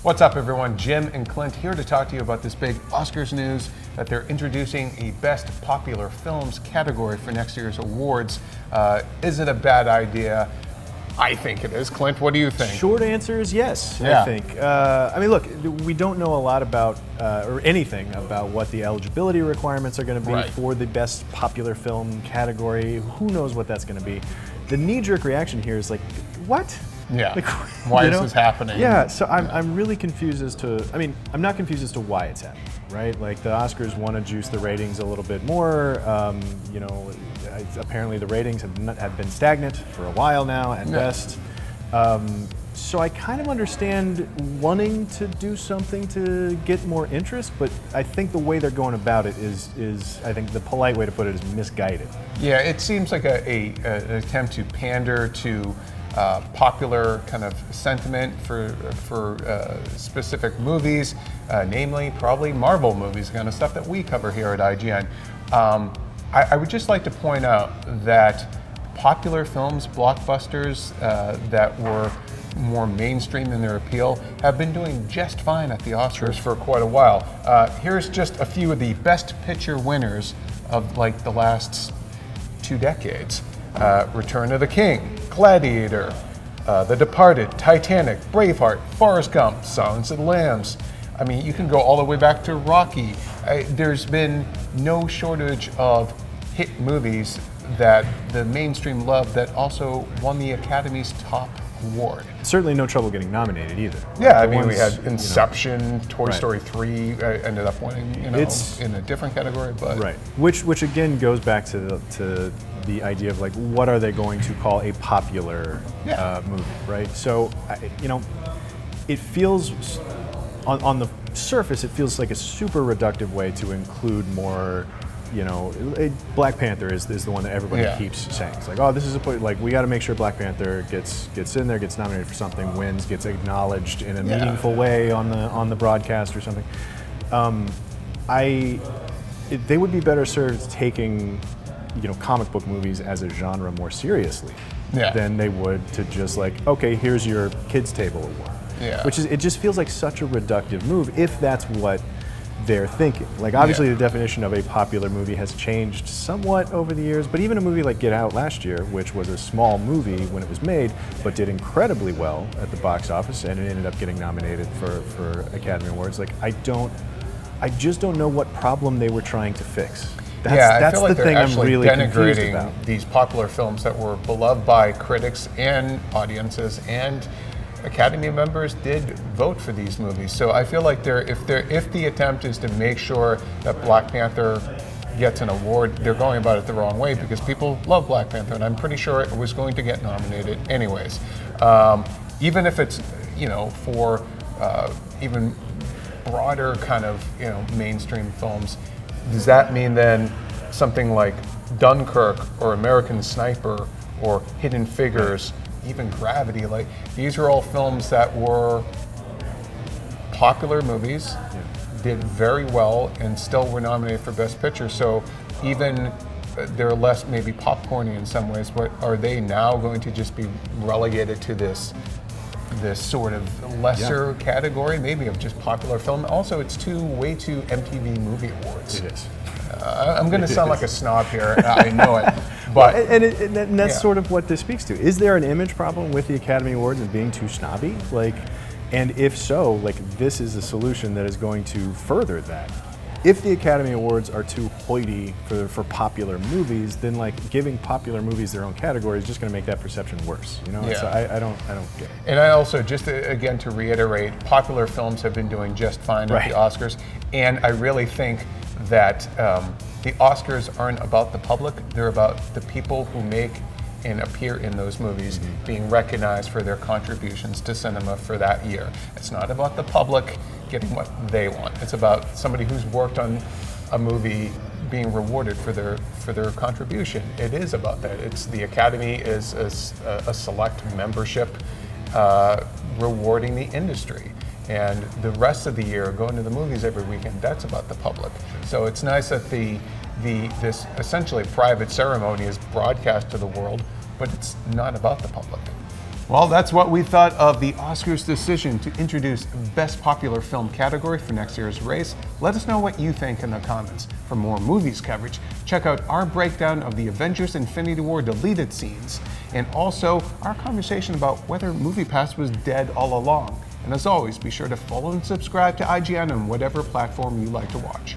What's up, everyone? Jim and Clint here to talk to you about this big Oscars news that they're introducing a Best Popular Films category for next year's awards. Is it a bad idea? I think it is. Clint, what do you think? Short answer is yes, yeah. I think. I mean, look, we don't know a lot about, or anything about what the eligibility requirements are going to be for the Best Popular Film category. Who knows what that's going to be? The knee-jerk reaction here is like, what? Yeah. Like, why is this happening? Yeah. So I'm really confused as to. I mean, I'm not confused as to why it's happening, right? Like the Oscars want to juice the ratings a little bit more. Apparently the ratings have been stagnant for a while now at best. So I kind of understand wanting to do something to get more interest, but I think the way they're going about it is I think the polite way to put it is misguided. Yeah, it seems like an attempt to pander to popular kind of sentiment for specific movies, namely probably Marvel movies, the kind of stuff that we cover here at IGN. I would just like to point out that popular films, blockbusters that were more mainstream in their appeal have been doing just fine at the Oscars for quite a while. Here's just a few of the Best Picture winners of like the last 2 decades. Return of the King, Gladiator, The Departed, Titanic, Braveheart, Forrest Gump, Silence of the Lambs. I mean, you can go all the way back to Rocky. There's been no shortage of hit movies that the mainstream loved that also won the Academy's top award. Certainly no trouble getting nominated either. Yeah, I mean, we had Inception, Toy Story 3 ended up winning, in a different category, but which again goes back to the idea of like, what are they going to call a popular movie, right? So, it feels on the surface, it feels like a super reductive way to include more. Black Panther is the one that everybody keeps saying. It's like, oh, this is we got to make sure Black Panther gets in there, gets nominated for something, wins, gets acknowledged in a meaningful way on the broadcast or something. They would be better served taking, comic book movies as a genre more seriously than they would to just like, okay, here's your kids' table award. Yeah. It just feels like such a reductive move if that's what they're thinking. Like, obviously the definition of a popular movie has changed somewhat over the years, but even a movie like Get Out last year, which was a small movie when it was made, but did incredibly well at the box office, and it ended up getting nominated for Academy Awards. Like, I just don't know what problem they were trying to fix. I feel like the thing I'm really confused about. Denigrating these popular films that were beloved by critics and audiences, and Academy members did vote for these movies. So I feel like if the attempt is to make sure that Black Panther gets an award, they're going about it the wrong way, because people love Black Panther, and I'm pretty sure it was going to get nominated anyways. Even if it's for even broader kind of mainstream films, does that mean then something like Dunkirk or American Sniper or Hidden Figures, even Gravity, like these are all films that were popular movies, did very well, and still were nominated for Best Picture. So even they're less maybe popcorny in some ways, but are they now going to just be relegated to this sort of lesser category, maybe of just popular film? Also, it's way too MTV Movie Awards. It is. I'm going to sound like a snob here. I know it. But and that's sort of what this speaks to. Is there an image problem with the Academy Awards as being too snobby? And if so, this is a solution that is going to further that. If the Academy Awards are too hoity for popular movies, then giving popular movies their own category is just going to make that perception worse. So I don't get it. And I also, just again to reiterate, popular films have been doing just fine at the Oscars, and I really think that the Oscars aren't about the public, they're about the people who make and appear in those movies being recognized for their contributions to cinema for that year. It's not about the public getting what they want. It's about somebody who's worked on a movie being rewarded for their contribution. It is about that. It's the Academy is a select membership rewarding the industry. And the rest of the year, going to the movies every weekend, that's about the public. So it's nice that this essentially private ceremony is broadcast to the world, but it's not about the public. Well, that's what we thought of the Oscars' decision to introduce Best Popular Film category for next year's race. Let us know what you think in the comments. For more movies coverage, check out our breakdown of the Avengers Infinity War deleted scenes, and also our conversation about whether MoviePass was dead all along. And as always, be sure to follow and subscribe to IGN on whatever platform you like to watch.